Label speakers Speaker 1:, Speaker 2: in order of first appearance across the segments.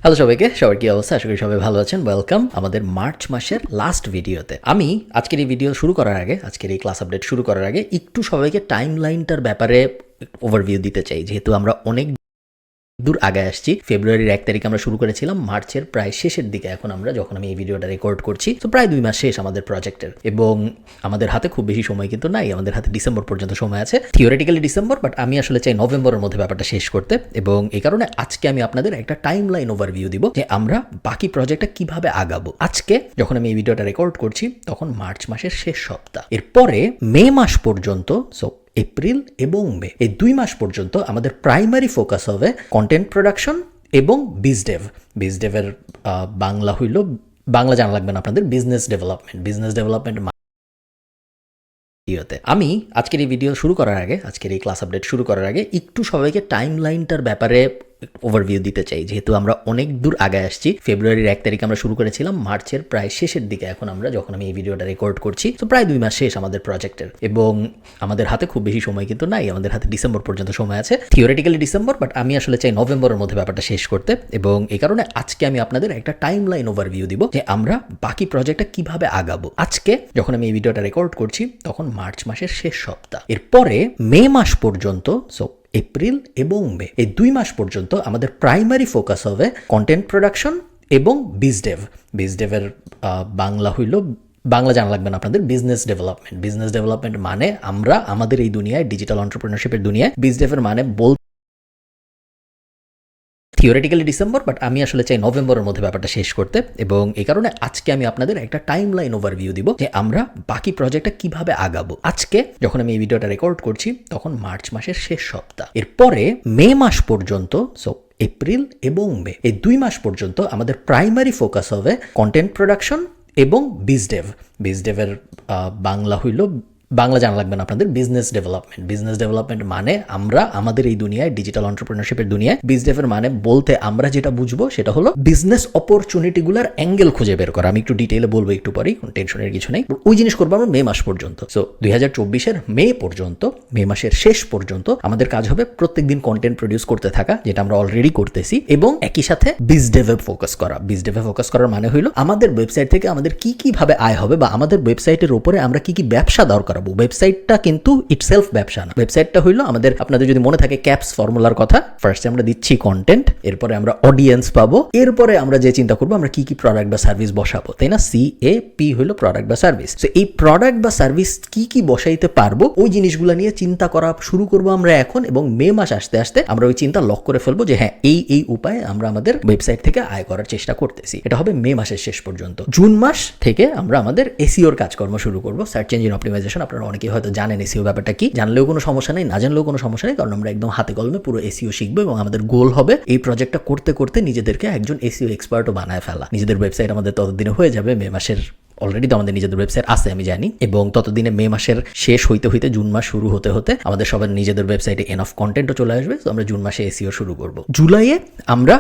Speaker 1: Hello সবাইকে, সবার কি অবস্থা? আশা করি সবাই ভালো আছেন। ওয়েলকাম আমাদের মার্চ মাসের লাস্ট ভিডিওতে। আমি আজকের এই ভিডিও শুরু করার আগে, আজকের এই ক্লাস আপডেট শুরু করার আগে একটু সবাইকে টাইম লাইনটার ব্যাপারে ওভারভিউ দিতে চাই, যেহেতু আমরা অনেক দূর আগে আসছি। ফেব্রুয়ারির 1 তারিখ আমরা শুরু করেছিলাম, মার্চের প্রায় শেষের দিকে এখন আমরা, যখন আমি এই ভিডিওটা রেকর্ড করছি, তো প্রায় 2 মাস শেষ আমাদের প্রজেক্টের, এবং আমাদের হাতে খুব বেশি সময় কিন্তু নাই। আমাদের হাতে ডিসেম্বর পর্যন্ত সময় আছে, থিওরিটিক্যালি ডিসেম্বর, বাট আমি আসলে চাই নভেম্বরের মধ্যে ব্যাপারটা শেষ করতে। এবং এই কারণে আজকে আমি আপনাদের একটা টাইম লাইন ওভারভিউ দিব যে আমরা বাকি প্রজেক্টটা কিভাবে আগাবো। আজকে যখন আমি এই ভিডিওটা রেকর্ড করছি তখন মার্চ মাসের শেষ সপ্তাহ, এরপরে মে মাস পর্যন্ত, সো এপ্রিল এবং মে, এই 2 মাস পর্যন্ত আমাদের প্রাইমারি ফোকাস হবে কন্টেন্ট প্রোডাকশন এবং বিজডেভের বাংলা হইল, বাংলা জানা লাগবে না আপনাদের, বিজনেস ডেভেলপমেন্ট। আমি আজকের এই ভিডিও শুরু করার আগে, আজকের এই ক্লাস আপডেট শুরু করার আগে একটু সবাইকে টাইম লাইনটার ব্যাপারে ওভারভিউ দিতে চাই, যেহেতু আমরা অনেক দূর আগে আসছি। ফেব্রুয়ারির 1 তারিখ আমরা শুরু করেছিলাম, মার্চের প্রায় শেষের দিকে এখন আমরা, যখন আমি এই ভিডিওটা রেকর্ড করছি, তো প্রায় 2 মাস শেষ আমাদের প্রজেক্টের, এবং আমাদের হাতে খুব বেশি সময় কিন্তু নাই। আমাদের হাতে ডিসেম্বর পর্যন্ত সময় আছে, থিওরিটিক্যালি ডিসেম্বর, বাট আমি আসলে চাই নভেম্বরের মধ্যে ব্যাপারটা শেষ করতে। এবং এই কারণে আজকে আমি আপনাদের একটা টাইম লাইন ওভারভিউ দিব যে আমরা বাকি প্রজেক্টটা কিভাবে আগাবো। আজকে যখন আমি এই ভিডিওটা রেকর্ড করছি তখন মার্চ মাসের শেষ সপ্তাহ, এরপরে মে মাস পর্যন্ত, সো এপ্রিল এবং মে, এই 2 মাস পর্যন্ত আমাদের প্রাইমারি ফোকাস হবে কন্টেন্ট প্রোডাকশন এবং বিজডেভের বাংলা হইল, বাংলা জানা লাগবে না আপনাদের, বিজনেস ডেভেলপমেন্ট মানে আমরা আমাদের এই দুনিয়ায়, ডিজিটাল এন্টারপ্রেনারশিপের দুনিয়ায়, বিজডেভের মানে থিওরিটিক্যালি ডিসেম্বর, বাট আমি আসলে চাই নভেম্বরের মধ্যে ব্যাপারটা শেষ করতে। এবং এই কারণে আজকে আমি আপনাদের একটা টাইম লাইন ওভারভিউ দিব যে আমরা বাকি প্রজেক্টটা কিভাবে আগাবো। আজকে যখন আমি এই ভিডিওটা রেকর্ড করছি তখন মার্চ মাসের শেষ সপ্তাহ, এরপরে মে মাস পর্যন্ত, সো এপ্রিল এবং মে, এই 2 মাস পর্যন্ত আমাদের প্রাইমারি ফোকাস হবে কন্টেন্ট প্রোডাকশন এবং বিজডেভের বাংলা হইল, বাংলা জানা লাগবে না আপনাদের, বিজনেস ডেভেলপমেন্ট মানে আমরা আমাদের এই দুনিয়ায়, ডিজিটাল এন্টারপ্রেনারশিপের দুনিয়ায়, বিজডেভের মানে বলতে আমরা যেটা বুঝবো সেটা হলো বিজনেস অপরচুনিটিগুলোর অ্যাঙ্গেল খুঁজে বের করা। আমি একটু ডিটেইলে বলবো একটু পরেই, কোনো টেনশনের কিছু নেই। ওই জিনিস করবো আমরা মে মাস পর্যন্ত। সো 2024-এর মে পর্যন্ত, মে মাসের শেষ পর্যন্ত আমাদের কাজ হবে প্রত্যেকদিন কন্টেন্ট প্রডিউস করতে থাকা, যেটা আমরা অলরেডি করতেছি, এবং একই সাথে বিজডেভে ফোকাস করার মানে হইলো আমাদের ওয়েবসাইট থেকে আমাদের কি কিভাবে আয় হবে, বা আমাদের ওয়েবসাইটের উপরে আমরা কি কি ব্যবসা দরকার। ওয়েবসাইটটা কিন্তু ইটসেলফ ব্যবসা না, ওয়েবসাইটটা হইলো আমাদের, আপনাদের যদি মনে থাকে ক্যাপস ফর্মুলার কথা, ফার্স্টে আমরা দিচ্ছি কন্টেন্ট, এরপরে আমরা অডিয়েন্স পাবো, এরপরে আমরা যে চিন্তা করবো আমরা কি কি প্রোডাক্ট বা সার্ভিস বসাবো, তাই না? CAP হইলো প্রোডাক্ট বা সার্ভিস। তো এই প্রোডাক্ট বা সার্ভিস কি কি বসাইতে পারবো, ওই জিনিসগুলো নিয়ে চিন্তা করা শুরু করবো আমরা এখন, এবং মে মাস আসতে আসতে আমরা ওই চিন্তা লক করে ফেলবো যে হ্যাঁ, এই উপায়ে আমরা আমাদের ওয়েবসাইট থেকে আয় করার চেষ্টা করতেছি। এটা হবে মে মাসের শেষ পর্যন্ত। জুন মাস থেকে আমরা আমাদের এসইওর কাজকর্ম শুরু করবো, সার্চ ইঞ্জিন অপটিমাইজেশন। আপনারা অনেকেই হয়তো জানেন এসইও ব্যাপারটা কি, জানলেও কোনো সমস্যা নেই, না জানলেও কোনো সমস্যা নেই, কারণ আমরা একদম হাতে কলমে পুরো এসইও শিখবো, এবং আমাদের গোল হবে এই প্রজেক্টটা করতে করতে নিজেদেরকে একজন এসইও এক্সপার্টও বানায় ফেলা। নিজেদের ওয়েবসাইট আমাদের ততদিনে হয়ে যাবে, মে মাসের অলরেডি তো আমাদের নিজেদের ওয়েবসাইট আছে আমি জানি, এবং ততদিনে মে মাসের শেষ হইতে হইতে জুন মাস শুরু হতে হতে আমাদের সবার নিজেদের ওয়েবসাইটে এনাফ কন্টেন্টও চলে আসবে। তো আমরা জুন মাসে এসইও শুরু করব। জুলাইয়ে আমরা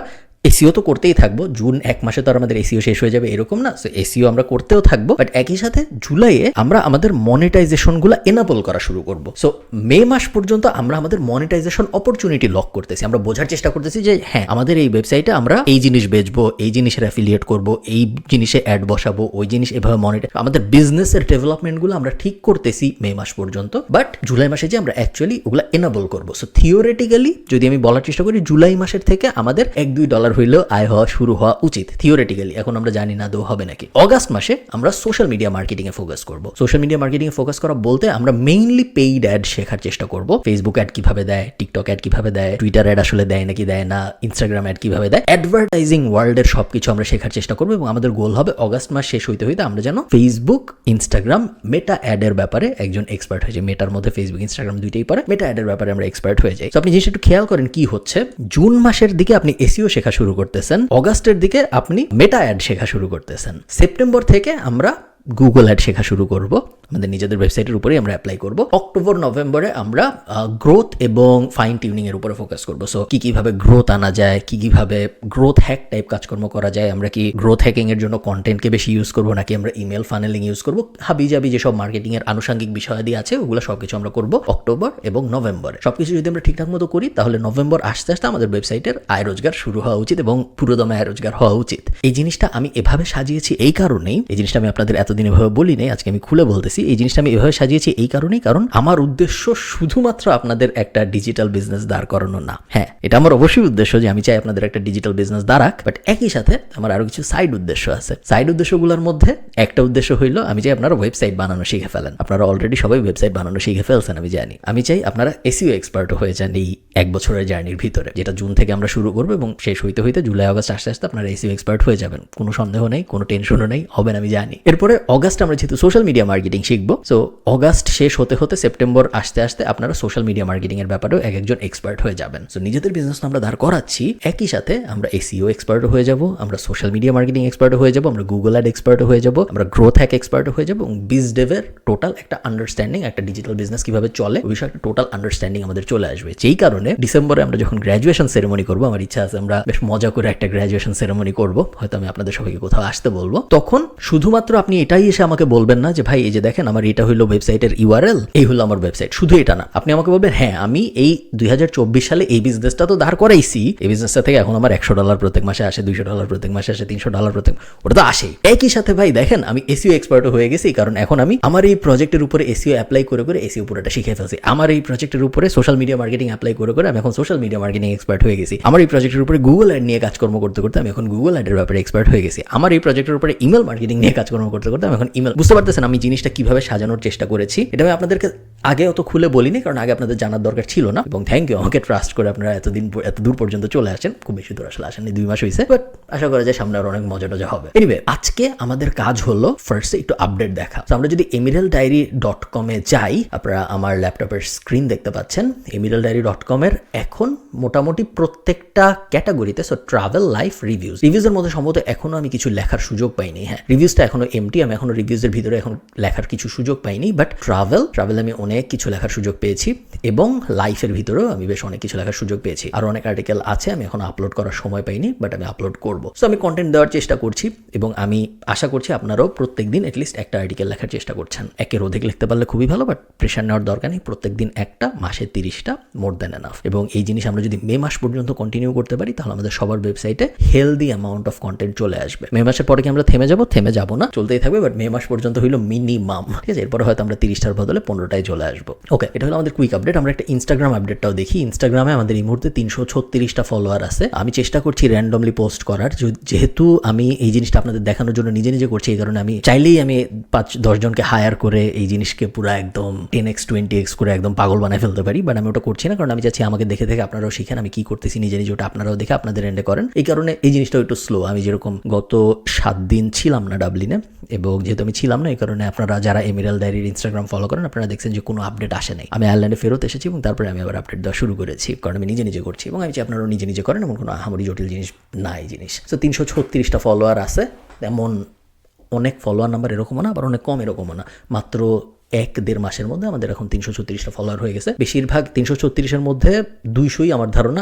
Speaker 1: এসইও তো করতেই থাকবো, জুন 1 মাসে তো আর আমাদের এসইও শেষ হয়ে যাবে এরকম না। সো এসইও আমরা করতেও থাকবো, বাট একই সাথে জুলাইয়ে আমরা আমাদের মনিটাইজেশনগুলো এনাবল করা শুরু করব। সো মে মাস পর্যন্ত আমরা আমাদের মনিটাইজেশন অপরচুনিটি লক করতেছি, আমরা বোঝার চেষ্টা করতেছি যে হ্যাঁ, আমাদের এই ওয়েবসাইটে আমরা এই জিনিস বেচবো, এই জিনিসের অ্যাফিলিয়েট করব, এই জিনিসে অ্যাড বসাবো, ওই জিনিস এভাবে আমাদের বিজনেসের ডেভেলপমেন্টগুলো আমরা ঠিক করতেছি মে মাস পর্যন্ত, বাট জুলাই মাসে যে আমরা অ্যাকচুয়ালি ওগুলো এনাবল করবো। সো থিওরিটিক্যালি যদি আমি বলার চেষ্টা করি, জুলাই মাসের থেকে আমাদের $1-2 হইলেও আয় হওয়া শুরু হওয়া উচিত থিওরিটিক্যালি। এখন আমরা জানি না হবে নাকি। অগাস্ট মাসে আমরা সোশ্যাল মিডিয়া মার্কেটিং এ ফোকাস করব। সোশ্যাল মিডিয়া মার্কেটিং এ ফোকাস করা বলতে আমরা মেইনলি পেইড অ্যাড শেখার চেষ্টা করব। ফেসবুক অ্যাড কিভাবে দেয়, টিকটক অ্যাড কিভাবে দেয়, টুইটার অ্যাড আসলে দেয় নাকি দেয় না, ইনস্টাগ্রাম অ্যাড কিভাবে দেয়, অ্যাডভার্টাইজিং ওয়ার্ল্ডের সবকিছু আমরা শেখার চেষ্টা করব। এবং আমাদের গোল হবে অগাস্ট মাস শেষ হইতে হইতে আমরা যেন ফেসবুক, ইনস্টাগ্রাম, মেটা অ্যাডের ব্যাপারে একজন এক্সপার্ট হয়ে যায়। মেটার মধ্যে ফেসবুক, ইনস্টাগ্রাম দুইটাই পড়ে, মেটা অ্যাডের ব্যাপারে আমরা এক্সপার্ট হয়ে যাই। তো আপনি জিনিসটা একটু খেয়াল করেন কি হচ্ছে। জুন মাসের দিকে আপনি এসইও শেখা শুরু করতেছেন, অগাস্টের দিকে আপনি মেটা অ্যাড শেখা শুরু করতেছেন, সেপ্টেম্বর থেকে আমরা গুগল অ্যাড শেখা শুরু করব, আমাদের নিজেদের ওয়েবসাইটের উপরেই আমরা অ্যাপ্লাই করব। অক্টোবর নভেম্বরে আমরা গ্রোথ এবং ফাইন টিউনিং এর উপরে ফোকাস করব। সো কিভাবে গ্রোথ আনা যায়, কিভাবে গ্রোথ হ্যাক টাইপ কাজকর্ম করা যায়, আমরা কি গ্রোথ হ্যাকিং এর জন্য কন্টেন্টকে বেশি ইউজ করব নাকি আমরা ইমেল ফানেলিং ইউজ করব, হাবিজাবি যেসব মার্কেটিং এর আনুষঙ্গিক বিষয়াদি আছে ওগুলো সবকিছু আমরা করব অক্টোবর এবং নভেম্বরে। সবকিছু যদি আমরা ঠিকঠাক মতো করি তাহলে নভেম্বর আসতে আসতে আমাদের ওয়েবসাইটের আয় রোজগার শুরু হওয়া উচিত এবং পুরোদমে আয় রোজগার হওয়া উচিত। এই জিনিসটা আমি এভাবে সাজিয়েছি এই কারণেই, এই জিনিসটা আমি আপনাদের এতদিন এভাবে বলি নাই, আজকে আমি খুলে বলতেছি। এই জিনিসটা আমি এভাবে সাজিয়েছি এই কারণেই, কারণ আমার উদ্দেশ্য শুধুমাত্র আপনাদের একটা ডিজিটাল বিজনেস দাঁড় করানো না। হ্যাঁ, এটা আমার অবশ্যই উদ্দেশ্য যে আমি চাই আপনাদের একটা ডিজিটাল বিজনেস দাঁড়াক, বাট একই সাথে আমার আরো কিছু সাইড উদ্দেশ্য আছে। সাইড উদ্দেশ্যগুলোর মধ্যে একটা উদ্দেশ্য হইলো আমি চাই আপনারা ওয়েবসাইট বানানো শিখে ফেলেন। আপনারা অলরেডি সবাই ওয়েবসাইট বানানো শিখে ফেলছেন আমি জানি। আমি চাই আপনারা এসইও এক্সপার্ট হয়ে যান এই 1 বছরের জার্নির ভিতরে, যেটা জুন থেকে আমরা শুরু করবো এবং শেষ হইতে হইতে জুলাই আগস্ট আসতে আসতে আপনারা এসইও এক্সপার্ট হয়ে যাবেন। কোনো সন্দেহ নেই, কোনো টেনশনও নেই, হবেন আমি জানি। এরপরে অগাস্ট আমরা যেহেতু সোশ্যাল মিডিয়া মার্কেটিং শিখবো, সো অগাস্ট শেষ হতে হতে সেপ্টেম্বর আসতে আসতে আপনারা সোশ্যাল মিডিয়া মার্কেটিং এর ব্যাপারেও একজন এক্সপার্ট হয়ে যাবেন। সো নিজেদের বিজনেস আমরা দাঁড় করাচ্ছি, একই সাথে আমরা এসইও এক্সপার্ট হয়ে যাব, আমরা সোশ্যাল মিডিয়া মার্কেটিং এক্সপার্ট হয়ে যাব, আমরা গুগল অ্যাড এক্সপার্ট হয়ে যাব, আমরা গ্রোথ হ্যাক এক্সপার্ট হয়ে যাব এবং বিজ ডেভের টোটাল একটা আন্ডারস্ট্যান্ডিং, একটা ডিজিটাল বিজনেস কিভাবে চলে ওই বিষয়ে একটা টোটাল আন্ডারস্ট্যান্ডিং আমাদের চলে আসবে। যেই কারণে ডিসেম্বরে আমরা যখন গ্র্যাজুয়েশন সেরেমনি করবো, আমার ইচ্ছা আছে আমরা বেশ মজা করে একটা গ্র্যাজুয়েশন সেরেমনি করবো, হয়তো আমি আপনাদের সবাইকে কোথাও আসতে বলবো। তখন শুধুমাত্র আপনি এটাই এসে আমাকে বলবেন না যে ভাই এই যে দেখেন আমার এটা হলো ওয়েবসাইটের ইউআরএল, এই হলো আমার ওয়েবসাইট, শুধু এটা না, আপনি আমাকে বলবেন হ্যাঁ আমি এই 2024 সালে এই বিজনেসটা তো দাঁড় করাইছি, এই বিজনেসটা থেকে এখন আমার $100 প্রত্যেক মাসে আসে, $200 প্রত্যেক মাসে আসে, $300 প্রত্যেক, ওটা তো আসেই। একই সাথে ভাই দেখেন আমি এসইও এক্সপার্ট হয়ে গেছি, কারণ এখন আমি আমার এই প্রজেক্টের উপরে এসইও অ্যাপ্লাই করে করে এসইও পুরোটা শিখে ফেলছি। আমার এই প্রজেক্টের উপরে সোশ্যাল মিডিয়া মার্কেটিং অ্যাপ্লাই করে করে আমি এখন সোশ্যাল মিডিয়া মার্কেটিং এক্সপার্ট হয়ে গেছি। আমার এই প্রজেক্টের উপরে গুগল অ্যাড নিয়ে কাজকর্ম করতে করতে আমি এখন গুগল অ্যাডের ব্যাপারে এক্সপার্ট হয়ে গেছি। আমার এই প্রজেক্টের উপরে ইমেল মার্কেটিং নিয়ে কাজকর্ম করতে করতে আমি এখন ইমেল, বুঝতে পারতেছেন আমি জিনিসটা কিভাবে সাজানোর চেষ্টা করেছি। এটা আমি আপনাদেরকে আগে অত খুলে বলিনি, কারণ আগে আপনাদের জানার দরকার ছিল না, এবং থ্যাংক ইউ আমাকে ট্রাস্ট করে আপনারা এত দূর পর্যন্ত চলে আসেন। খুব বেশি দূর আসলে আসেননি, 2 মাস হয়েছে, বাট আশা করা যায় সামনে আরো অনেক মজা টজা হবে। এনিওয়ে, আজকে আমাদের কাজ হলো ফার্স্টে একটু আপডেট দেখা। আমরা যদি emeralddiary.com এ যাই, আপনারা আমার ল্যাপটপের স্ক্রিন দেখতে পাচ্ছেন। emeralddiary.com এর এখন মোটামুটি প্রত্যেকটা ক্যাটাগরিতে, সো ট্রাভেল, লাইফ, রিভিউজের মধ্যে সম্ভবত এখনো আমি কিছু লেখার সুযোগ পাইনি। হ্যাঁ, রিভিউজটা এখনো এমটি, আমি এখনো রিভিউজের ভিতরে এখন লেখার কিছু সুযোগ পাইনি, বাট ট্রাভেল আমি অনেক কিছু লেখার সুযোগ পেয়েছি এবং লাইফের ভিতরেও আমি বেশ অনেক কিছু লেখার সুযোগ পেয়েছি। আর অনেক আর্টিকেল আছে আমি এখন আপলোড করার সময় পাইনি, বাট আমি আপলোড করবো। সো আমি কন্টেন্ট দেওয়ার চেষ্টা করছি এবং আমি আশা করছি আপনারাও প্রত্যেকদিন অ্যাটলিস্ট একটা আর্টিকেল লেখার চেষ্টা করছেন। একের অধিক লিখতে পারলে খুবই ভালো, বাট প্রেশার নেওয়ার দরকার নেই, প্রত্যেকদিন একটা, মাসে 30টা, মোর দ্যান এনাফ। এবং এই জিনিস আমরা যদি মে মাস পর্যন্ত কন্টিনিউ করতে পারি তাহলে আমাদের সবার ওয়েবসাইটে হেলদি অ্যামাউন্ট অফ কন্টেন্ট চলে আসবে। মে মাসের পরে কি আমরা থেমে যাবো না, চলতেই থাকবে, বাট মে মাস পর্যন্ত হইলো মিনিমাম, ঠিক আছে? এরপরে হয়তো আমরা 30টার বদলে 15টায় চলে আসবো। ওকে, এটা হলো আমাদের কুইক আপডেট। আমরা একটা ইনস্টাগ্রাম আপডেটটাও দেখি। ইনস্টাগ্রামে আমাদের এই মুহূর্তে 336টা ফলোয়ার আছে। আমি চেষ্টা করছি র্যান্ডমলি পোস্ট করার, যেহেতু আমি এই জিনিসটা আপনাদের দেখানোর জন্য নিজে করছি, এই কারণে আমি চাইলেই আমি 5-10 জনকে হায়ার করে এই জিনিসকে পুরো একদম 10x 20x করে একদম পাগল বানায় ফেলতে পারি, বাট আমি ওটা করছি না, কারণ আমি চাচ্ছি আমাকে দেখে আপনারাও শিখেন আমি কি করতেছি, নিজে ওটা আপনারাও দেখে আপনাদের এন্ডে করেন। এই কারণে এই জিনিসটা একটু স্লো। আমি যেরকম গত 7 দিন ছিলাম না ডাবলিনে, এবং যেহেতু আমি ছিলাম না এই কারণে আপনারা যারা এমেরাল্ড ডায়েরির ইনস্টাগ্রাম ফলো করেন আপনারা দেখছেন যে কোনো আপডেট আসে নাই। আমি আয়ারল্যান্ডে ফেরত এসেছি এবং তারপরে আমি আবার আপডেট দেওয়া শুরু করেছি, কারণ আমি নিজে করছি এবং আমি চাই আপনারাও নিজে করেন, এমন কোনো আহামরি জটিল জিনিস না এই জিনিস। তো 336টা ফলোয়ার আছে, তেমন অনেক ফলোয়ার নাম্বার এরকমও না, আবার অনেক কম এরকমও না। মাত্র 1-1.5 মাসের মধ্যে আমাদের এখন 336টা ফলোয়ার হয়ে গেছে। বেশিরভাগ 336-এর মধ্যে 200ই আমার ধারণা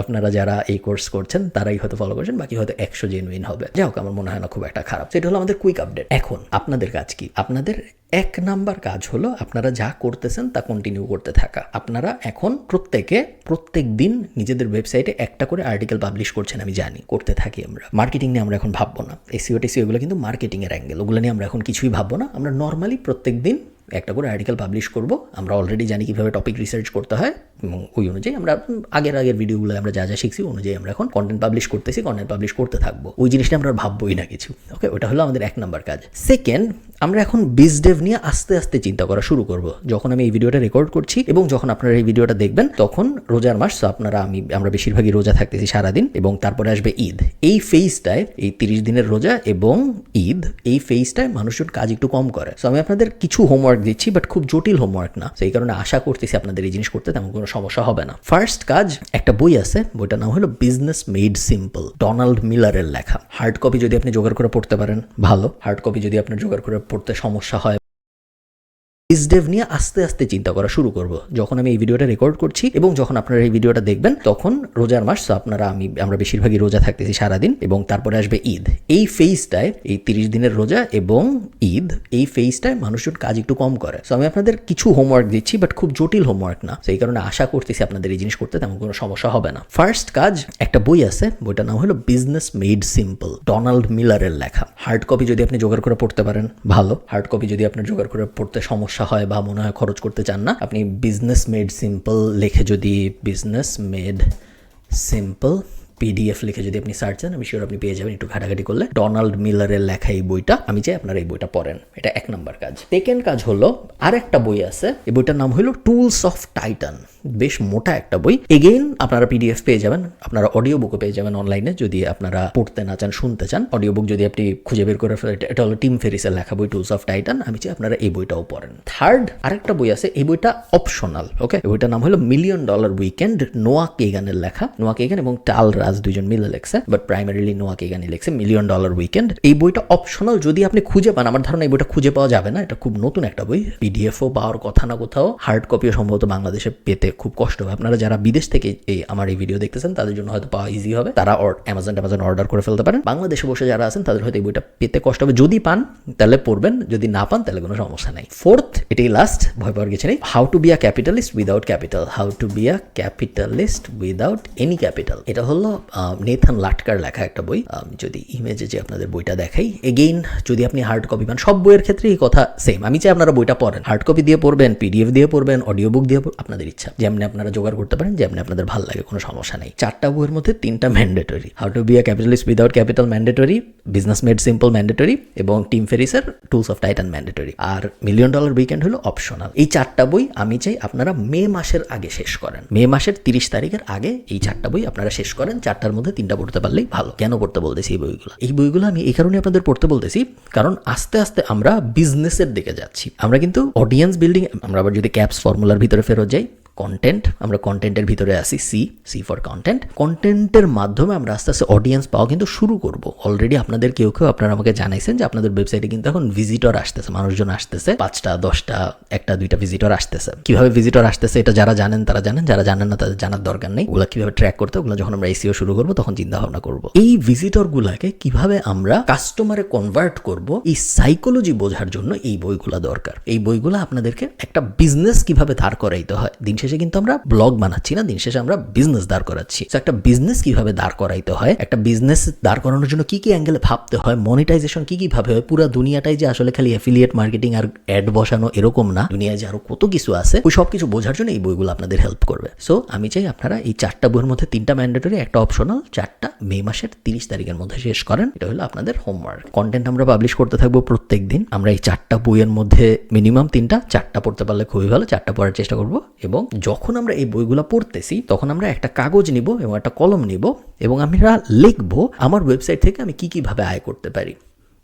Speaker 1: আপনারা যারা এই কোর্স করছেন তারাই হয়তো ফলো করছেন, বাকি হয়তো 100 জেনুইন হবে। যাই হোক, আমার মনে হয় না খুব একটা খারাপ। সেটা হলো আমাদের কুইক আপডেট। এখন আপনাদের কাজ কি? আপনাদের 1 নাম্বার কাজ হলো আপনারা যা করতেছেন তা কন্টিনিউ করতে থাকা। আপনারা এখন প্রত্যেক দিন নিজেদের ওয়েবসাইটে একটা করে আর্টিকেল পাবলিশ করছেন, আমি জানি, করতে থাকি আমরা। মার্কেটিং নিয়ে আমরা এখন ভাববো না, এসইও এগুলো কিন্তু মার্কেটিং এর অ্যাঙ্গেল, ওগুলো নিয়ে আমরা এখন কিছুই ভাববো না। আমরা নর্মালি প্রত্যেক দিন একটা করে আর্টিকেল পাবলিশ করব। আমরা অলরেডি জানি কীভাবে টপিক রিসার্চ করতে হয় এবং ওই অনুযায়ী আমরা আগের ভিডিওগুলো আমরা যা শিখছি অনুযায়ী আমরা এখন কন্টেন্ট পাবলিশ করতেছি, কন্টেন্ট পাবলিশ করতে থাকবো। ওই জিনিসটা আমরা ভাববোই না কিছু। ওকে, ওটা হলো আমাদের 1 নাম্বার কাজ। সেকেন্ড, আমরা এখন বিজডেভ নিয়ে আস্তে আস্তে চিন্তা করা শুরু করব। যখন আমি এই ভিডিওটা রেকর্ড করছি এবং যখন আপনারা এই ভিডিওটা দেখবেন তখন রোজার মাস, তো আমরা বেশিরভাগই রোজা থাকতেছি সারাদিন, এবং তারপরে আসবে ঈদ। এই ফেজটায়, এই 30 দিনের রোজা এবং ঈদ, এই ফেজটায় মানুষজন কাজ একটু কম করে। সো আমি আপনাদের কিছু হোমওয়ার্ক দিচ্ছি, বাট খুব জটিল হোমওয়ার্ক না। সেই কারণে আশা করতেছি আপনাদের এই জিনিস করতে তেমন কোনো সমস্যা হবে না। ফার্স্ট কাজ, একটা বই আছে, বইটার নাম হলো বিজনেস মেড সিম্পল, ডোনাল্ড মিলারের লেখা। হার্ড কপি যদি আপনি জোগাড় করে পড়তে পারেন ভালো, হার্ড কপি যদি আপনার জোগাড় করে পড়তে সমস্যা হয় বিজডেভ নিয়ে আস্তে আস্তে চিন্তা করা শুরু করব যখন আমি এই ভিডিওটা রেকর্ড করছি এবং যখন আপনারা এই ভিডিওটা দেখবেন তখন রোজার মাস। তো আমরা বেশিরভাগই রোজা থাকতেছি সারাদিন এবং তারপরে আসবে ঈদ। এই ফেজটায় এই 30 দিনের রোজা এবং ঈদ, এই ফেজটায় মানুষজন কাজ একটু কম করে। সো আমি আপনাদের কিছু হোমওয়ার্ক দিচ্ছি, বাট খুব জটিল হোমওয়ার্ক না। সেই কারণে আশা করতেছি আপনাদের এই জিনিস করতে তেমন কোনো সমস্যা হবে না। ফার্স্ট কাজ, একটা বই আছে, বইটার নাম হলো বিজনেস মেড সিম্পল, ডোনাল্ড মিলারের লেখা। হার্ড কপি যদি আপনি জোগাড় করে পড়তে পারেন ভালো, হার্ড কপি যদি আপনার জোগাড় করে পড়তে সমস্যা হয় বা মনে হয় খরচ করতে চান না, আপনি বিজনেস মেড সিম্পল লিখে যদি বিজনেস মেড সিম্পল PDF লিখে যদি আপনি সার্চ দেন, আমি শিওর আপনি পেয়ে যাবেন একটু ঘাটাঘাটি করলে। ডোনাল্ড মিলারের লেখা এই বইটা, আমি চাই আপনারা এই বইটা পড়েন। এটা 1 নম্বর কাজ। সেকেন্ড কাজ হলো, আরেকটা বই আছে, এই বইটার নাম হলো টুলস অফ টাইটান। বেশ মোটা একটা বই। এগেইন আপনারা PDF পেয়ে যাবেন, আপনারা অডিও বুকও পেয়ে যাবেন অনলাইনে যদি আপনারা পড়তে না চান, শুনতে চান। অডিও বুক যদি আপনি খুঁজে বের করে ফেলেন, এটা হলো টিম ফেরিসের লেখা বই টুলস অফ টাইটান। আমি চাই আপনারা এই বইটাও পড়েন। থার্ড, আরেকটা বই আছে, এই বইটা অপশনাল, ওকে। এই বইটার নাম হলো $1 মিলিয়ন উইকেন্ড, নোয়া কেগানের লেখা। নোয়া কেগান এবং টাল রাজ দুইজন মিলে লেখছে, বাট প্রাইমারিলি নোয়া কেগানই লেখছে $1 মিলিয়ন উইকেন্ড। এই বইটা অপশনাল, যদি আপনি খুঁজে পান। আমার ধারণা এই বইটা খুঁজে পাওয়া যাবে না, এটা খুব নতুন একটা বই। PDFও পাওয়ার কথা না কোথাও, হার্ড কপিও সম্ভবত বাংলাদেশে পেতে খুব কষ্ট হবে। আপনারা যারা বিদেশ থেকে আমার এই ভিডিও দেখতেছেন তাদের জন্য হয়তো পাওয়া ইজি হবে, তারা অ্যামাজন অর্ডার করে ফেলতে পারেন। বাংলাদেশে বসে যারা আছেন তাদের হয়তো এই বইটা পেতে কষ্ট হবে। যদি পান তাহলে পড়বেন, যদি না পান তাহলে কোনো সমস্যা নাই। ফোর্থ, এটাই লাস্ট, ভয় পাওয়ার কিছু নেই, how to be a capitalist without capital. How to be a capitalist without any capital. এটা হলো নেথান লাটকার লেখা একটা বই। যদি ইমেজে যে আপনাদের বইটা দেখাই, এগেইন যদি আপনি হার্ড কপি পান, সব বইয়ের ক্ষেত্রে এই কথা সেম। আমি চাই আপনারা বইটা পড়েন, হার্ড কপি দিয়ে পড়বেন, PDF দিয়ে পড়বেন, অডিও বুক দিয়ে, আপনাদের ইচ্ছা, যেমনি আপনারা জোগাড় করতে পারেন, যেমনি আপনাদের ভালো লাগে, কোনো সমস্যা নেই। 4টা বইয়ের মধ্যে 3টা mandatory. How to be a capitalist without capital mandatory, business made simple mandatory এবং টিম ফেরিসের টুলস অফ টাইটান ম্যান্ডেটরি, আর $1 মিলিয়ন উইকেন্ড হলো অপশনাল। এই 4টা বই আমি চাই আপনারা মে মাসের আগে শেষ করেন। মে মাসের 30 তারিখের আগে এই 4টা বই আপনারা শেষ করেন। 4টার মধ্যে 3টা পড়তে পারলেই ভালো। কেন পড়তে বলতেছি এই বইগুলো আমি এই কারণে আপনাদের পড়তে বলতেছি, কারণ আস্তে আস্তে আমরা বিজনেসের দিকে যাচ্ছি। আমরা কিন্তু অডিয়েন্স বিল্ডিং, আমরা আবার যদি ক্যাপস ফর্মুলার ভিতরে ফেরত যাই, কন্টেন্ট, আমরা কন্টেন্টের ভিতরে আসি, সি ফর কন্টেন্ট। কন্টেন্টের মাধ্যমে আমরা আস্তে আস্তে অডিয়েন্স পাওয়া কিন্তু শুরু করব। অলরেডি আপনাদের কেউ আপনারা আমাকে জানাইছেন যে আপনাদের ওয়েবসাইটে কিন্তু এখন ভিজিটর আসতেছে, মানুষজন আসতেছে, 5টা 10টা 1টা 2টা ভিজিটর আসতেছে। কিভাবে ভিজিটর আসতেছে এটা যারা জানেন তারা জানেন, যারা জানেন না তাদের জানার দরকার নেই। ওগুলো কিভাবে ট্র্যাক করতে, ওগুলো যখন আমরা SEO শুরু করবো তখন চিন্তা ভাবনা করবো। এই ভিজিটর গুলাকে কিভাবে আমরা কাস্টমারে কনভার্ট করব, এই সাইকোলজি বোঝার জন্য এই বইগুলা দরকার। এই বইগুলো আপনাদেরকে একটা বিজনেস কিভাবে দাঁড় করাইতে হয়, দিন শেষে কিন্তু আমরা ব্লগ বানাচ্ছি না, দিন শেষে আমরা বিজনেস দাঁড় করাচ্ছি। একটা বিজনেস কিভাবে দাঁড় করাইতে হয়, একটা বিজনেস দাঁড় করানোর জন্য কি কি অ্যাঙ্গেলে ভাবতে হয়, মনিটাইজেশন কি ভাবে হয়, পুরো দুনিয়াটাই যে আসলে খালি অ্যাফিলিয়েট মার্কেটিং আর অ্যাড বসানো এরকম না, দুনিয়ায় যে আরো কত কিছু আছে, ওই সব কিছু বোঝার জন্য এই বইগুলো আপনাদের হেল্প করবে। সো আমি চাই আপনারা এই 4টা বইয়ের মধ্যে 3টা ম্যান্ডেটরি, একটা অপশনাল, 4টা মে মাসের 30 তারিখের মধ্যে শেষ করেন। এটা হলো আপনাদের হোমওয়ার্ক। কন্টেন্ট আমরা পাবলিশ করতে থাকবো প্রত্যেক দিন। আমরা এই 4টা বইয়ের মধ্যে মিনিমাম 4টা পড়তে পারলে খুবই ভালো, 4টা পড়ার চেষ্টা করব। এবং যখন আমরা এই বইগুলো পড়তেছি তখন আমরা একটা কাগজ নিব এবং একটা কলম নিব এবং আমরা লিখবো আমার ওয়েবসাইট থেকে আমি কিভাবে আয় করতে পারি।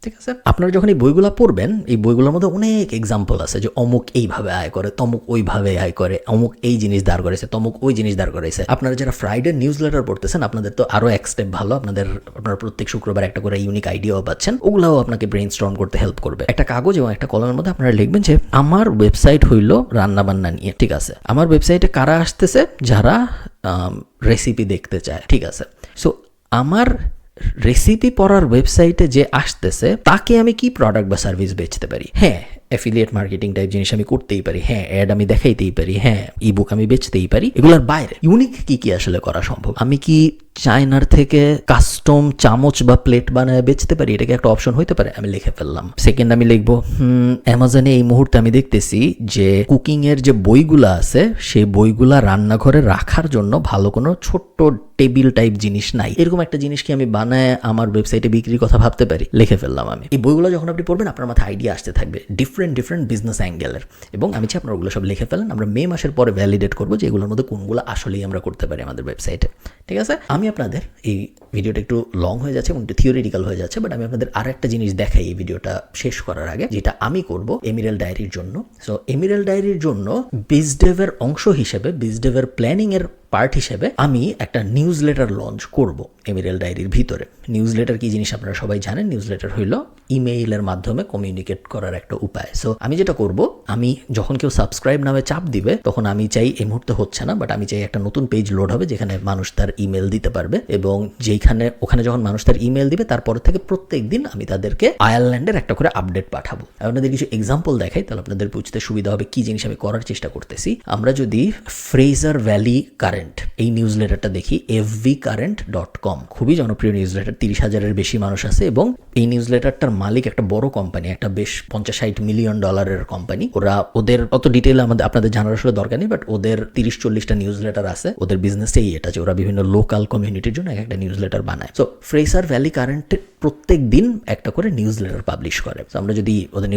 Speaker 1: ঠিক আছে, আপনারা যখন এই বইগুলো পড়বেন, এই বইগুলোর মধ্যে অনেক এক্সাম্পল আছে যে অমুক এইভাবে আয় করে, তমুক ওইভাবে আয় করে, অমুক এই জিনিস দাঁড় করেছে, তমুক ওই জিনিস দাঁড় করেছে। আপনারা যারা ফ্রাইডে নিউজ লেটার পড়তেছেন আপনাদের তো আরো এক স্টেপ ভালো, আপনারা প্রত্যেক শুক্রবার একটা করে ইউনিক আইডিয়াও পাচ্ছেন, ওগুলাও আপনাকে ব্রেইন স্টর্ম করতে হেল্প করবে। একটা কাগজ এবং একটা কলমের মধ্যে আপনারা লিখবেন যে আমার ওয়েবসাইট হইল রান্না বান্না নিয়ে। ঠিক আছে, আমার ওয়েবসাইটে কারা আসতেছে, যারা রেসিপি দেখতে চায়। ঠিক আছে, সো আমার রেসিপি পড়ার ওয়েবসাইটে যে আসতেছে তাকে আমি কি প্রোডাক্ট বা সার্ভিস বেচতে পারি। হ্যাঁ, অ্যাফিলিয়েট মার্কেটিং টাইপ জিনিস আমি করতেই পারি, হ্যাঁ অ্যাড আমি দেখাইতেই পারি, হ্যাঁ ইবুক আমি বেচতেই পারি। এগুলোর বাইরে ইউনিক কি আসলে করা সম্ভব? আমি কি চায়নার থেকে কাস্টম চামচ বা প্লেট বানায় বেচতে পারি? এটাকে একটা অপশন হইতে পারে। আমি লিখে ফেললাম। সেকেন্ড আমি লিখবো অ্যামাজনে এই মুহূর্তে আমি দেখতেছি যে কুকিং এর যে বইগুলা আছে সেই বইগুলা রান্নাঘরে রাখার জন্য ভালো কোনো ছোট্ট টেবিল টাইপ জিনিস নাই। এরকম একটা জিনিস কি আমি বানায় আমার ওয়েবসাইটে বিক্রির কথা ভাবতে পারি? লিখে ফেললাম আমি। এই বইগুলো যখন আপনি পড়বেন আপনার মাথায় আইডিয়া আসতে থাকবে ডিফারেন্ট বিজনেস অ্যাঙ্গেলের, এবং আমি চাই আপনারা ওগুলো সব লিখে ফেলেন। আমরা মে মাসের পরে ভ্যালিডেট করবো যে এগুলোর মধ্যে কোনগুলো আসলেই আমরা করতে পারি আমাদের ওয়েবসাইটে। ঠিক আছে, আমি আপনাদের এই ভিডিওটা একটু লং হয়ে যাচ্ছে এবং একটু থিওরিটিক্যাল হয়ে যাচ্ছে, বাট আমি আপনাদের আর একটা জিনিস দেখাই এই ভিডিওটা শেষ করার আগে, যেটা আমি করব এমিরেল ডায়েরির জন্য। সো এমিরেল ডায়েরির জন্য বিজডেভের অংশ হিসেবে, বিজডেভের প্ল্যানিং এর পার্ট হিসেবে আমি একটা নিউজ লেটার লঞ্চ করব এমিরেল ডায়েরির ভিতরে। নিউজ লেটার কি জিনিস আপনারা সবাই জানেন। নিউজ লেটার হইল ইমেইলের মাধ্যমে কমিউনিকেট করার একটা উপায়। সো আমি যেটা করব, আমি যখন কেউ সাবস্ক্রাইব নামে চাপ দিবে, তখন আমি চাই, এই মুহূর্তে হচ্ছে না, বাট আমি চাই একটা নতুন পেজ লোড হবে যেখানে মানুষ তার ইমেল দিতে পারবে, এবং ওখানে যখন মানুষ তার ইমেল দিবে তারপর থেকে প্রত্যেক দিন আমি তাদেরকে আয়ারল্যান্ডের একটা করে আপডেট পাঠাবো। আপনাদের কিছু এক্সাম্পল দেখাই, তাহলে আপনাদের বুঝতে সুবিধা হবে কি জিনিস আমি করার চেষ্টা করতেছি। আমরা যদি ফ্রেজার ভ্যালি কারেন্ট এই নিউজ লেটারটা দেখি, fvcurrent.com, খুবই জনপ্রিয় নিউজ লেটার, 30,000-এর বেশি মানুষ আছে, এবং এই নিউজ লেটারটার মালিক একটা বড় কোম্পানি, একটা বেশ $50-60 মিলিয়ন কোম্পানি। ওদের অত ডিটেইল আপনাদের জানার আসলে দরকার নেই, বাট ওদের 30-40টা নিউজ লেটার আছে। ওদের বিজনেসেই এটা যে ওরা বিভিন্ন লোকাল কমিউনিটির জন্য একটা নিউজ লেটার বানায়। সো ফ্রেজার ভ্যালি কারেন্ট প্রত্যেক দিন একটা করে নিউজ লেটার পাবলিশ করে। আমরা যদি ওদের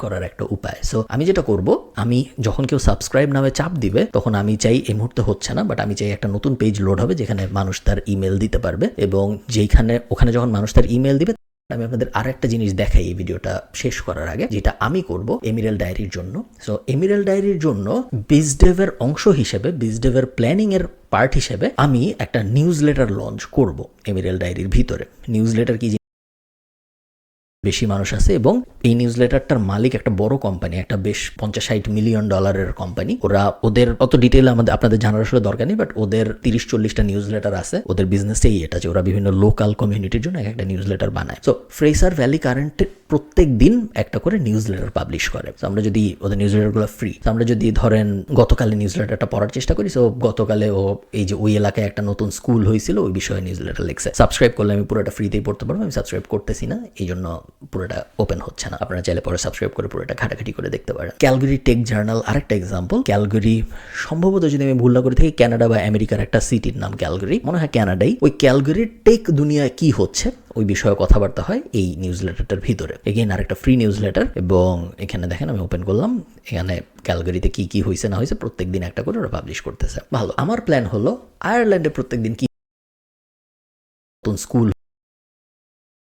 Speaker 1: করার একটা উপায়। সো আমি যেটা করব, আমি যখন কেউ সাবস্ক্রাইব নামে চাপ দিবে, তখন আমি চাই, এই মুহূর্তে হচ্ছে না, বাট আমি চাই একটা নতুন পেজ লোড হবে যেখানে মানুষ তার ইমেল দিতে পারবে, এবং ওখানে যখন মানুষ তার ইমেল দিবে, আমি আপনাদের আর একটা জিনিস দেখাই এই ভিডিওটা শেষ করার আগে, যেটা আমি করব এমিরেল ডায়েরির জন্য। সো এমিরেল ডায়েরির জন্য বিজডেভের অংশ হিসেবে, বিজডেভের প্ল্যানিং এর পার্ট হিসেবে আমি একটা নিউজ লেটার লঞ্চ করব এমিরেল ডায়েরির ভিতরে। নিউজ লেটার কি বেশি মানুষ আছে, এবং এই নিউজ লেটারটার মালিক একটা বড় কোম্পানি, একটা বেশ $50-60 মিলিয়ন কোম্পানি। ওদের অত ডিটেইল আপনাদের জানার আসলে দরকার নেই, বাট ওদের 30-40টা নিউজ লেটার আছে। ওদের বিজনেসেই এটা যে ওরা বিভিন্ন লোকাল কমিউনিটির জন্য একটা নিউজ লেটার বানায়। সো ফ্রেজার ভ্যালি কারেন্ট প্রত্যেক দিন একটা করে নিউজ লেটার পাবলিশ করে। আমরা যদি ওদের নিউজ লেটারগুলো ফ্রি, আমরা যদি ধরেন গতকালে নিউজ লেটারটা পড়ার চেষ্টা করি, সো গতকালে এই যে ওই এলাকায় একটা নতুন স্কুল হয়েছিল, ওই বিষয়ে নিউজ লেটার লিখছে। সাবস্ক্রাইব করলে আমি পুরোটা ফ্রিতেই পড়তে পারবো। আমি সাবস্ক্রাইব করতেছি না, এই জন্য পুরোটা ওপেন হচ্ছে না। আপনারা চাইলে পরে সাবস্ক্রাইব করে পুরোটা ঘাটাঘাটি করে দেখতে পারেন। ক্যালগারি টেক জার্নাল আরেকটা এক্সাম্পল। ক্যালগারি সম্ভবত, যদি আমি ভুল না করে থাকি, কানাডা বা আমেরিকার একটা সিটির নাম ক্যালগারি, মনে হয় কানাডাই। ওই ক্যালগারির টেক দুনিয়ায় কি হচ্ছে ওই বিষয়ে কথাবার্তা হয় এই নিউজ লেটারটার ভিতরে। এগেইন আরেকটা ফ্রি নিউজ লেটার, এবং এখানে দেখেন আমি ওপেন করলাম, এখানে ক্যালগারিতে কি কি হয়েছে না হয়েছে প্রত্যেকদিন একটা করে ওরা পাবলিশ করতেছে। ভালো। আমার প্ল্যান হলো আয়ারল্যান্ডে প্রত্যেকদিন কি নতুন স্কুল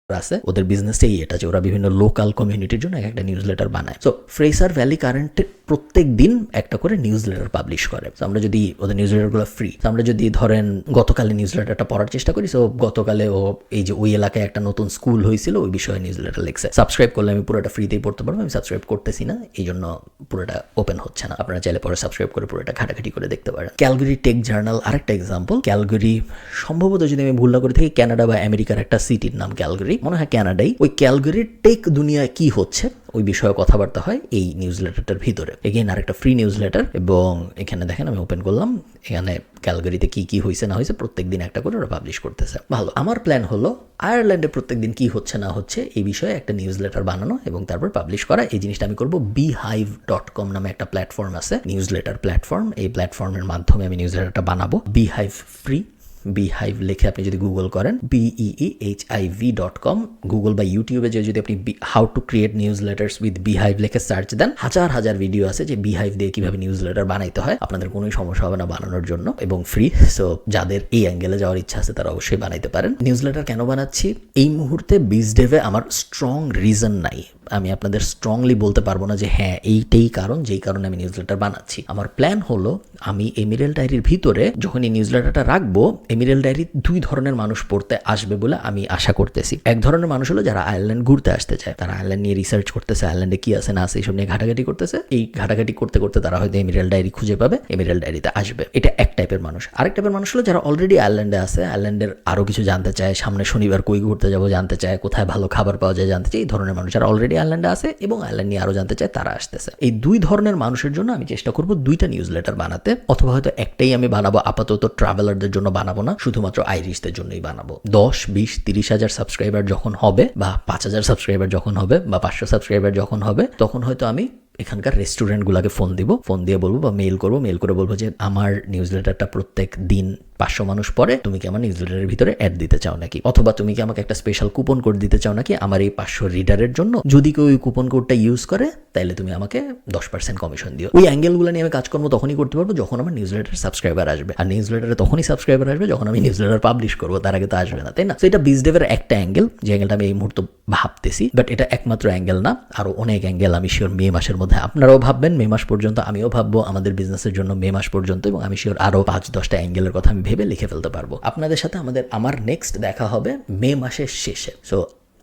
Speaker 1: আছে, ওদের বিজনেসেই এটা যে ওরা বিভিন্ন লোকাল কমিউনিটির জন্য একটা নিউজ লেটার বানায়। সো ফ্রেজার ভ্যালি কারেন্ট প্রত্যেক দিন একটা করে নিউজ লেটার পাবলিশ করে। সো আমরা যদি ওদের নিউজ লেটারগুলো ফ্রি, আমরা যদি ধরেন গতকালে নিউজ লেটারটা পড়ার চেষ্টা করি, সো গতকালে এই যে ওই এলাকায় একটা নতুন স্কুল হয়েছিল, ওই বিষয়ে নিউজ লেটার লিখছে। সাবস্ক্রাইব করলে আমি পুরোটা ফ্রিতেই পড়তে পারবো। আমি সাবস্ক্রাইব করতেছি না, এই জন্য পুরোটা ওপেন হচ্ছে না। আপনারা চাইলে পরে সাবস্ক্রাইব করে পুরোটা ঘাটাঘাটি করে দেখতে পারেন। ক্যালগারি টেক জার্নাল আরেকটা এক্সাম্পল। ক্যালগারি সম্ভবত, যদি আমি ভুল না করে থাকি, কানাডা বা আমেরিকার একটা সিটির নাম ক্যালগারি, মনে হয় কানাডাই। ওই ক্যালগারির টেক দুনিয়ায় কি হচ্ছে ওই বিষয়ে কথাবার্তা হয় এই নিউজ লেটারটার ভিতরে। এগেইন আরেকটা ফ্রি নিউজ লেটার, এবং এখানে দেখেন আমি ওপেন করলাম, এখানে ক্যালগারিতে কি কি হয়েছে না হয়েছে প্রত্যেকদিন একটা করে ওরা পাবলিশ করতেছে। ভালো। আমার প্ল্যান হলো আয়ারল্যান্ডে প্রত্যেকদিন কি হচ্ছে না হচ্ছে এই বিষয়ে একটা নিউজ লেটার বানানো এবং তারপর পাবলিশ করা। এই জিনিসটা আমি করব beehive.com নামে একটা প্ল্যাটফর্ম আছে, নিউজ লেটার প্ল্যাটফর্ম। এই প্ল্যাটফর্মের মাধ্যমে আমি নিউজ লেটারটা বানাবো। beehive ফ্রি, beehive লিখে আপনি যদি গুগল করেন, beehiv.com, গুগল বা ইউটিউবে যদি আপনি how to create news letters with beehive লিখে সার্চ দেন, হাজার হাজার ভিডিও আছে যে beehive দিয়ে কিভাবে নিউজ লেটার বানাইতে হয়। আপনাদের কোনো সমস্যা হবে না বানানোর জন্য, এবং ফ্রি। সো যাদের এই অ্যাঙ্গেলে যাওয়ার ইচ্ছা আছে তারা অবশ্যই বানাইতে পারেন। নিউজ লেটার কেন বানাচ্ছি? এই মুহূর্তে বিজডেভে আমার স্ট্রং রিজন নাই। আমি আপনাদের স্ট্রংলি বলতে পারবো না যে হ্যাঁ এইটাই কারণ যেই কারণে আমি নিউজ লেটার বানাচ্ছি। আমার প্ল্যান হলো আমি এমিরেল ডায়েরির ভিতরে যখন এই নিউজ লেটারটা রাখবো, এমিরেল ডায়েরি দুই ধরনের মানুষ পড়তে আসবে বলে আমি আশা করতেছি। এক ধরনের মানুষ হলো যারা আয়ারল্যান্ড ঘুরতে আসতে চায়, তারা আয়ারল্যান্ড নিয়ে রিসার্চ করতেছে, আয়ারল্যান্ডে কি আছে না আছে এইসব নিয়ে ঘাটাঘাটি করতেছে। এই ঘাটাঘাটি করতে করতে তারা হয়তো এমিরেল ডায়েরি খুঁজে পাবে, এমিরেল ডায়েরিতে আসবে। এটা এক টাইপের মানুষ। আরেক টাইপের মানুষ হলো যারা অলরেডি আয়ারল্যান্ডে আছে, আয়ারল্যান্ডের আরো কিছু জানতে চায়, সামনে শনিবার কই ঘুরতে যাবো জানতে চায়, কোথায় ভালো খাবার পাওয়া যায় জানতে চায়। এই ধরনের মানুষ যারা অলরেডি আয়ারল্যান্ডে আছে এবং আয়ারল্যান্ড নিয়ে আরো জানতে চায়, তারা আসতেছে। এই দুই ধরনের মানুষের জন্য আমি চেষ্টা করব দুইটা নিউজ লেটার বানাতে, অথবা হয়তো একটাই আমি বানাবো। আপাতত ট্রাভেলারদের জন্য বানাবো না, শুধুমাত্র আইরিশদের জন্যই বানাবো। 10, 20, 30 হাজার সাবস্ক্রাইবার যখন হবে, বা 5,000 সাবস্ক্রাইবার যখন হবে, বা 500 সাবস্ক্রাইবার যখন হবে, তখন হয়তো আমি এখানকার রেস্টুরেন্টগুলোকে ফোন দিয়ে বলবো বা মেল করে বলবো যে আমার নিউজ লেটারটা প্রত্যেক দিন 500 মানুষ পড়ে, তুমি কি আমার নিউজ লেটারের ভিতরে অ্যাড দিতে চাও নাকি, অথবা তুমি কি আমাকে একটা স্পেশাল কুপন কোড দিতে চাও নাকি আমার এই 500 রিডারের জন্য, যদি কেউ ওই কুপন কোডটা ইউজ করে তাহলে তুমি আমাকে 10% কমিশন দিও। ওই অ্যাঙ্গেলগুলো নিয়ে আমি কাজকর্ম তখনই করতে পারবো যখন আমার নিউজ লেটার সাবস্ক্রাইবার আসবে, আর নিউজ লেটারে তখনই সাবস্ক্রাইবার আসবে যখন আমি নিউজ লেটার পাবলিশ করবো, তার আগে তো আসবে না, তাই না? তো এটা বিজডেভের একটা অ্যাঙ্গেল, যে অ্যাঙ্গেলটা আমি এই মুহূর্তে ভাবতেছি, বাট এটা একমাত্র অ্যাঙ্গেল না, আরো অনেক অ্যাঙ্গেল আমি শিওর মে মাসের মধ্যে আপনারাও ভাববেন, মে মাস পর্যন্ত আমিও ভাববো আমাদের বিজনেসের জন্য মে মাস পর্যন্ত, এবং আমি শিওর আরো 5-10টা অ্যাঙ্গেলের কথা আমি ভেবে লিখে ফেলতে পারবো। আপনাদের সাথে আমার নেক্সট দেখা হবে মে মাসের শেষে। সো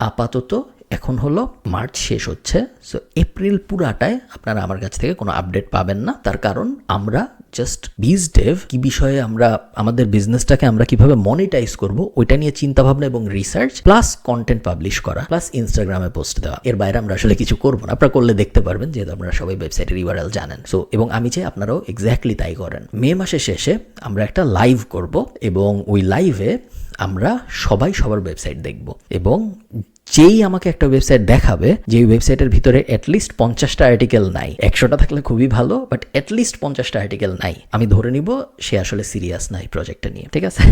Speaker 1: আপাতত এখন হলো মার্চ শেষ হচ্ছে, সো এপ্রিল পুরাটায় আপনারা আমার কাছ থেকে কোনো আপডেট পাবেন না। তার কারণ আমরা জাস্ট বিজডেভ কি বিষয়ে আমরা আমাদের বিজনেসটাকে আমরা কিভাবে মনিটাইজ করব ওইটা নিয়ে চিন্তা ভাবনা এবং রিসার্চ, প্লাস কন্টেন্ট পাবলিশ করা, প্লাস ইনস্টাগ্রামে পোস্ট দেওয়া, এর বাইরে আমরা আসলে কিছু করবো না। আপনারা করলে দেখতে পারবেন, যেহেতু আপনারা সবাই ওয়েবসাইটের ইউআরএল জানেন। সো এবং আমি চাই আপনারাও এক্স্যাক্টলি তাই করেন। মে মাসের শেষে আমরা একটা লাইভ করব, এবং ওই লাইভে আমরা সবাই সবার ওয়েবসাইট দেখব, এবং যেই আমাকে একটা ওয়েবসাইট দেখাবে যে ওয়েবসাইটের ভিতরে অ্যাটলিস্ট 50টা আর্টিকেল নাই, 100টা থাকলে খুবই ভালো, বাট অ্যাটলিস্ট 50টা আর্টিকেল নাই, আমি ধরে নিব সে আসলে সিরিয়াস নাই প্রজেক্টটা নিয়ে, ঠিক আছে?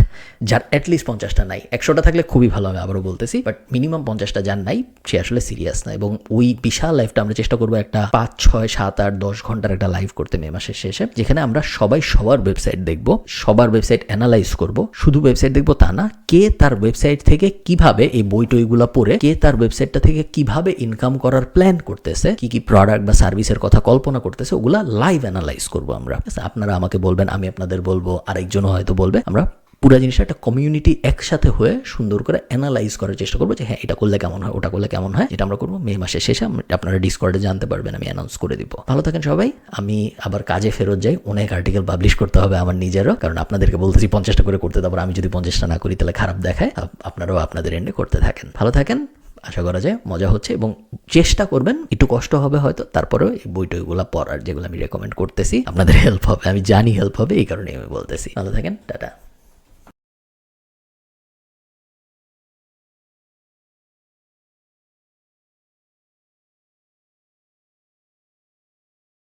Speaker 1: যার অ্যাটলিস্ট 50টা নাই, 100টা থাকলে খুবই ভালো, আমি আবারও বলতেছি, বাট মিনিমাম 50টা যার নাই সে আসলে সিরিয়াস না। এবং ওই বিশাল লাইভটা আমরা চেষ্টা করবো একটা 5, 6, 7, 8, 10 ঘন্টার একটা লাইভ করতে মে মাসের শেষে, যেখানে আমরা সবাই সবার ওয়েবসাইট দেখবো, সবার ওয়েবসাইট অ্যানালাইজ করব। শুধু ওয়েবসাইট দেখবো তা না, কে তার ওয়েবসাইট থেকে কিভাবে এই বই টইগুলো পড়ে কে তার ওয়েবসাইটটা থেকে কিভাবে ইনকাম করার প্ল্যান করতেছে, কি কি প্রোডাক্ট বা সার্ভিসের কথা কল্পনা করতেছে, ওগুলা লাইভ অ্যানালাইজ করবো আমরা। আপনারা আমাকে বলবেন, আমি আপনাদের বলবো, আরেকজনও হয়তো বলবে, আমরা পুরো জিনিসটা একটা কমিউনিটি একসাথে হয়ে সুন্দর করে অ্যানালাইজ করার চেষ্টা করবো যে হ্যাঁ এটা করলে কেমন হয়, ওটা করলে কেমন হয়, যেটা আমরা করবো মে মাসের শেষে। আপনারা ডিসকর্ডে জানতে পারবেন, আমি অ্যানাউন্স করে দিব। ভালো থাকেন সবাই, আমি আবার কাজে ফেরত যাই, অনেক আর্টিকেল পাবলিশ করতে হবে আমার নিজেরও, কারণ আপনাদেরকে বলতেছি 50টা করে করতে, তারপর আমি যদি 50টা না করি তাহলে খারাপ দেখায়। আপনারাও আপনাদের এন্ডে করতে থাকেন। ভালো থাকেন, আশা করা যায় মজা হচ্ছে, এবং চেষ্টা করবেন, একটু কষ্ট হবে হয়তো, তারপরেও এই বইটইগুলো পড়ার, যেগুলো আমি রেকমেন্ড করতেছি, আপনাদের হেল্প হবে, আমি জানি হেল্প হবে, এই কারণে আমি বলতেছি। ভালো থাকেন, টাটা।